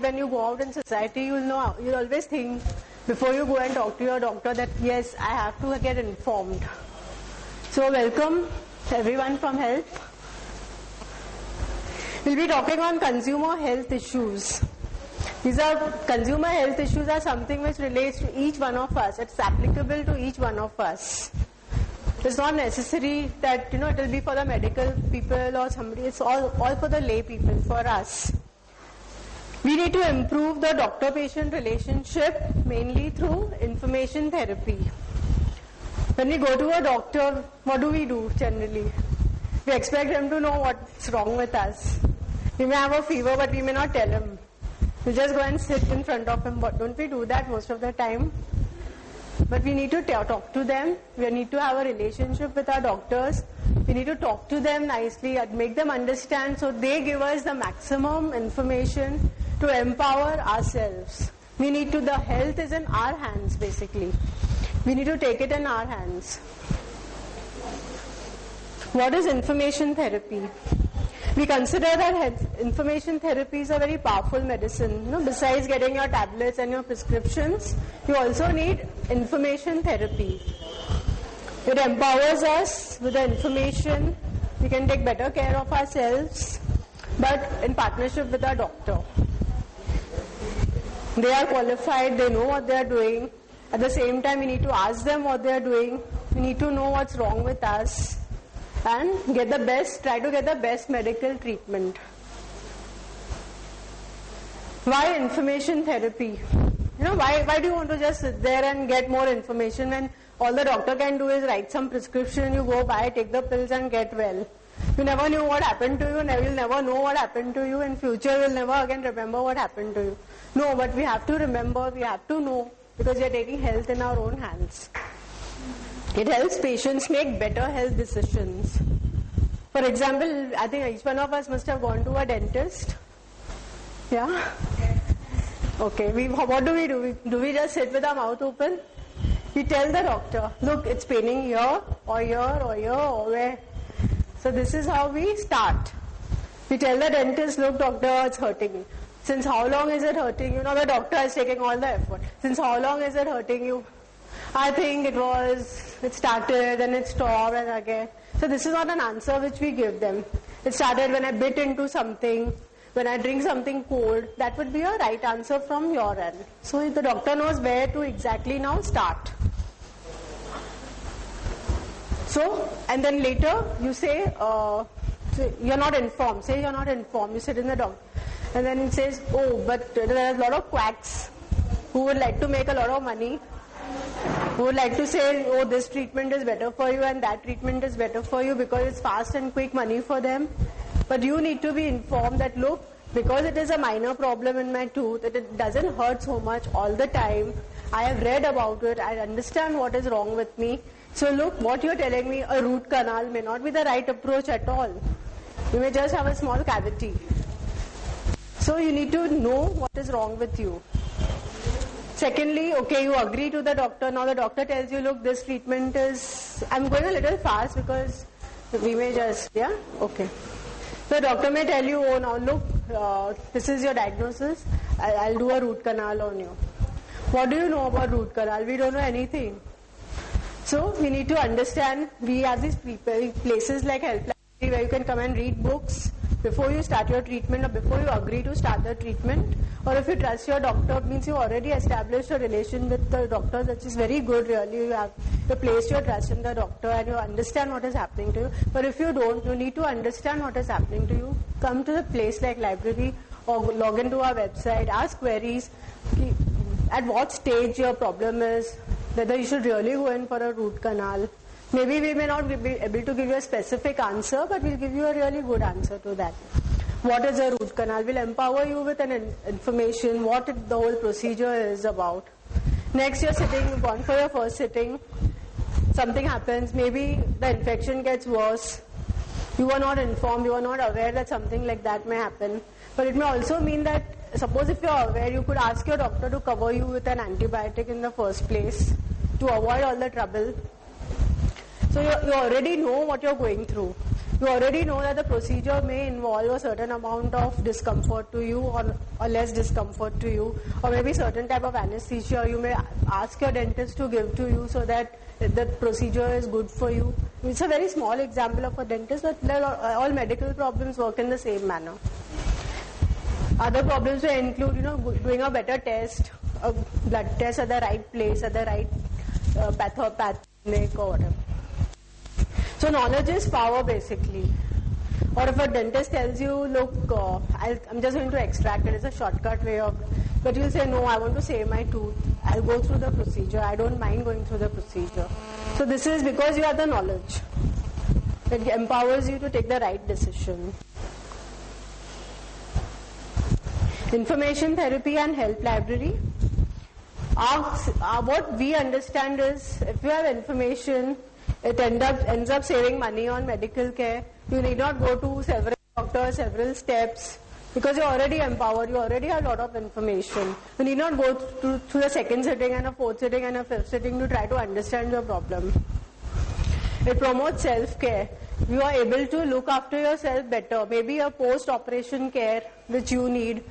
when you go out in society, you'll always think before you go and talk to your doctor that yes, I have to get informed. So welcome everyone from Health. We'll be talking on consumer health issues. Consumer health issues are something which relates to each one of us. It's applicable to each one of us. It's not necessary that it will be for the medical people or somebody. It's all for the lay people, for us. We need to improve the doctor-patient relationship mainly through information therapy. When we go to a doctor, what do we do generally? We expect him to know what's wrong with us. We may have a fever, but we may not tell him. We just go and sit in front of him. But don't we do that most of the time? But we need to talk to them. We need to have a relationship with our doctors. We need to talk to them nicely and make them understand so they give us the maximum information to empower ourselves. The health is in our hands basically. We need to take it in our hands. What is information therapy? We consider that information therapy is a very powerful medicine. Besides getting your tablets and your prescriptions, you also need information therapy. It empowers us with the information. We can take better care of ourselves, but in partnership with our doctor. They are qualified, they know what they are doing. At the same time, we need to ask them what they are doing. We need to know what's wrong with us and try to get the best medical treatment. Why information therapy? Why do you want to just sit there and get more information when all the doctor can do is write some prescription, you go buy, take the pills and get well. You never knew what happened to you, you'll never know what happened to you, in future you'll never again remember what happened to you. No, but we have to remember, we have to know, because we are taking health in our own hands. It helps patients make better health decisions. For example, I think each one of us must have gone to a dentist. Yeah? Okay, what do? Do we just sit with our mouth open? We tell the doctor, look, it's paining here, or here, or here, or where. So this is how we start. We tell the dentist, look doctor, it's hurting me. Since how long is it hurting you? The doctor is taking all the effort. Since how long is it hurting you? I think it started and it stopped and again. So this is not an answer which we give them. It started when I bit into something, when I drink something cold. That would be a right answer from your end. So the doctor knows where to exactly now start. So, and then later you say, you're not informed. Say you're not informed. You sit in the doctor. And then it says, oh, but there are a lot of quacks who would like to make a lot of money, who would like to say, oh, this treatment is better for you and that treatment is better for you because it's fast and quick money for them. But you need to be informed that, look, because it is a minor problem in my tooth, it doesn't hurt so much all the time. I have read about it. I understand what is wrong with me. So look, what you're telling me, a root canal may not be the right approach at all. You may just have a small cavity. So you need to know what is wrong with you. Secondly, okay, you agree to the doctor. Now the doctor tells you, look, this treatment is... I'm going a little fast because we may just... Yeah? Okay. The doctor may tell you, oh, now look, this is your diagnosis. I'll do a root canal on you. What do you know about root canal? We don't know anything. So we need to understand, we have these places like Helpline where you can come and read books before you start your treatment or before you agree to start the treatment. Or if you trust your doctor, means you already established a relation with the doctor, which is very good really. You placed your trust in the doctor and you understand what is happening to you. But if you don't, you need to understand what is happening to you. Come to a place like library or log into our website, ask queries, at what stage your problem is, whether you should really go in for a root canal. Maybe we may not be able to give you a specific answer, but we'll give you a really good answer to that. What is a root canal? We'll empower you with an information, what the whole procedure is about. Next, you're gone for your first sitting, something happens, maybe the infection gets worse. You are not informed, you are not aware that something like that may happen. But it may also mean that, suppose if you're aware, you could ask your doctor to cover you with an antibiotic in the first place to avoid all the trouble. So you already know what you're going through. You already know that the procedure may involve a certain amount of discomfort to you or less discomfort to you, or maybe certain type of anesthesia you may ask your dentist to give to you so that the procedure is good for you. It's a very small example of a dentist, but all medical problems work in the same manner. Other problems may include, doing a better test, a blood test at the right place, at the right pathogenic or whatever. So knowledge is power basically. Or if a dentist tells you, look, I'm just going to extract it, it's a shortcut way of, but you'll say, no, I want to save my tooth, I'll go through the procedure, I don't mind going through the procedure. So this is because you have the knowledge. It empowers you to take the right decision. Information therapy and help library. What we understand is, if you have information, it ends up saving money on medical care. You need not go to several doctors, several steps, because you're already empowered, you already have a lot of information. You need not go through the second sitting and a fourth sitting and a fifth sitting to try to understand your problem. It promotes self-care. You are able to look after yourself better. Maybe a post-operation care which you need,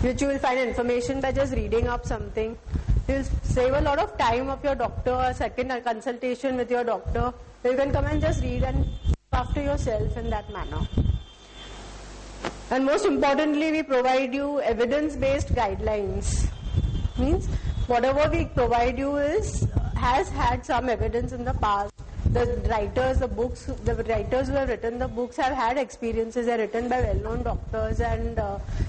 which you will find information by just reading up something. You'll save a lot of time of your doctor, a second consultation with your doctor. You can come and just read and look after yourself in that manner. And most importantly, we provide you evidence-based guidelines. Means whatever we provide you has had some evidence in the past. The writers who have written the books have had experiences. They're written by well-known doctors, and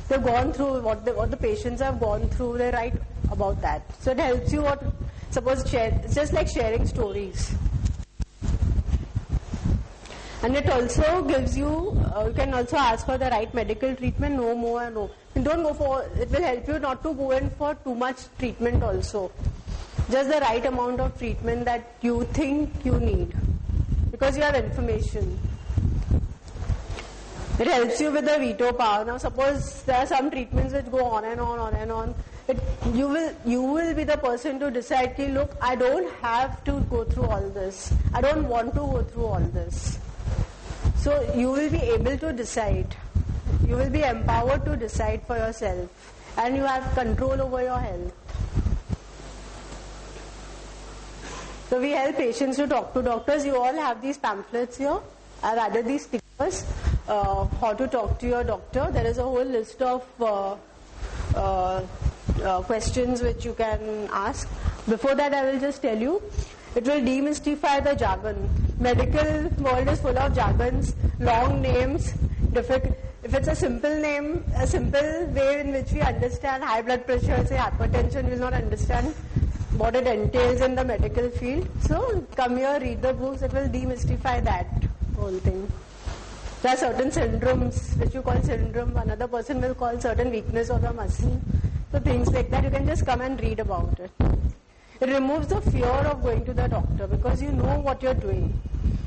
they've gone through what the patients have gone through. They write about that. So it helps you. It's just like sharing stories. And it also gives you can also ask for the right medical treatment, no more and no. And don't go for, it will help you not to go in for too much treatment also. Just the right amount of treatment that you think you need, because you have information. It helps you with the veto power. Now suppose there are some treatments which go on and on and on. You will be the person to decide, look, I don't have to go through all this. I don't want to go through all this. So you will be able to decide. You will be empowered to decide for yourself. And you have control over your health. So we help patients to talk to doctors. You all have these pamphlets here. I've added these stickers. How to talk to your doctor. There is a whole list of questions which you can ask. Before that, I will just tell you, it will demystify the jargon. Medical world is full of jargons, long names, difficult. If it's a simple name, a simple way in which we understand high blood pressure, say hypertension, we will not understand what it entails in the medical field. So come here, read the books, it will demystify that whole thing. There are certain syndromes which you call syndrome, another person will call certain weakness of the muscle. So things like that, you can just come and read about it. It removes the fear of going to the doctor because you know what you're doing.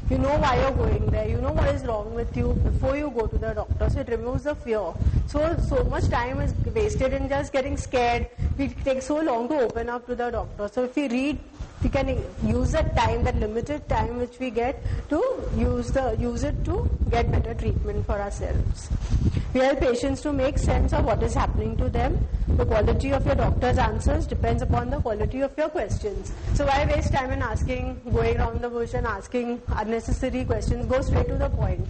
You know why you're going there. You know what is wrong with you before you go to the doctor. So it removes the fear. So much time is wasted in just getting scared. It takes so long to open up to the doctor. So if we read, we can use that time, that limited time which we get to use it to get better treatment for ourselves. We help patients to make sense of what is happening to them. The quality of your doctor's answers depends upon the quality of your questions. So why waste time in going around the bush and asking unnecessary questions? Go straight to the point.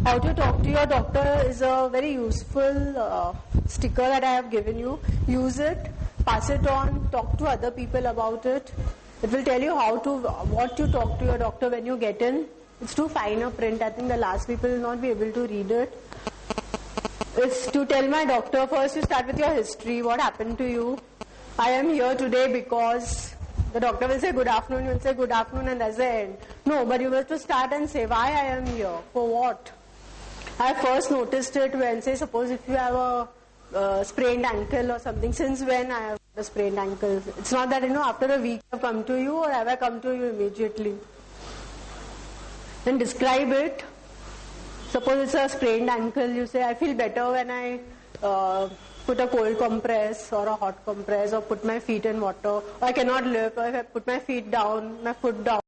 How to talk to your doctor is a very useful sticker that I have given you. Use it, pass it on, talk to other people about it. It will tell you what to talk to your doctor when you get in. It's too fine a print. I think the last people will not be able to read it. It's to tell my doctor, first you start with your history, what happened to you. I am here today because the doctor will say good afternoon, you will say good afternoon and that's the end. No, but you have to start and say why I am here, for what. I first noticed it when, say, suppose if you have a sprained ankle or something, since when I have a sprained ankle. It's not that, after a week I have come to you or have I come to you immediately. Then describe it. Suppose it's a sprained ankle, you say, I feel better when I put a cold compress or a hot compress or put my feet in water. Or I cannot lift, or if I put my feet down, my foot down.